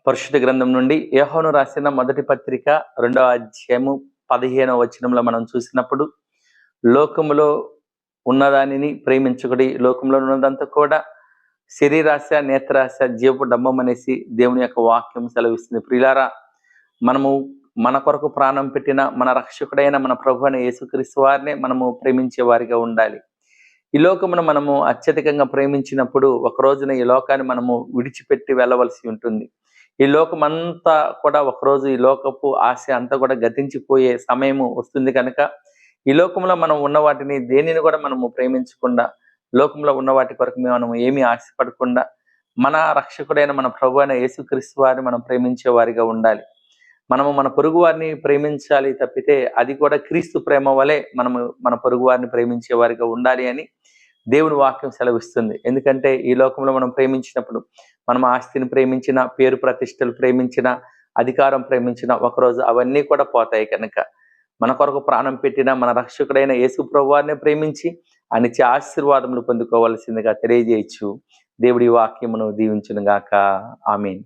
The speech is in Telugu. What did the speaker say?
పరిశుద్ధ గ్రంథం నుండి యోహాను రాసిన మొదటి పత్రిక 2వ అధ్యాయము 15వ వచనంలో మనం చూసినప్పుడు, లోకములో ఉన్నదానిని ప్రేమించుకుడి, లోకంలో ఉన్నదంతా కూడా శరీరాశ, నేత్రాశ, జీవపు డంబం అనేసి దేవుని యొక్క వాక్యం సెలవిస్తుంది. ప్రియులారా, మనము మన కొరకు ప్రాణం పెట్టిన మన రక్షకుడైన మన ప్రభు అయిన యేసుక్రీస్తు వారినే మనము ప్రేమించే వారిగా ఉండాలి. ఈ లోకమును మనము అత్యధికంగా ప్రేమించినప్పుడు ఒక రోజున ఈ లోకాన్ని మనము విడిచిపెట్టి వెళ్ళవలసి ఉంటుంది. ఈ లోకమంతా కూడా ఒకరోజు ఈ లోకపు ఆశ అంతా కూడా గతించిపోయే సమయము వస్తుంది కనుక, ఈ లోకంలో మనం ఉన్న వాటిని దేనిని కూడా మనము ప్రేమించకుండా, లోకంలో ఉన్న వాటి కొరకు మనం ఏమీ ఆశపడకుండా, మన రక్షకుడైన మన ప్రభు అయిన యేసుక్రీస్తు వారిని మనం ప్రేమించే వారిగా ఉండాలి. మనము మన పొరుగు వారిని ప్రేమించాలి తప్పితే, అది కూడా క్రీస్తు ప్రేమ వలె మనము మన పొరుగు వారిని ప్రేమించే వారిగా ఉండాలి అని దేవుని వాక్యం సెలవిస్తుంది. ఎందుకంటే ఈ లోకంలో మనం ప్రేమించినప్పుడు, మనం ఆస్తిని ప్రేమించిన, పేరు ప్రతిష్టలు ప్రేమించిన, అధికారం ప్రేమించిన, ఒకరోజు అవన్నీ కూడా పోతాయి కనుక, మన కొరకు ప్రాణం పెట్టిన మన రక్షకుడైన యేసు ప్రభువారిని ప్రేమించి అనిచ్చే ఆశీర్వాదములు పొందుకోవాల్సిందిగా తెలియజేయచ్చు. దేవుడి వాక్యమును దీవించును గాక. ఆమేన్.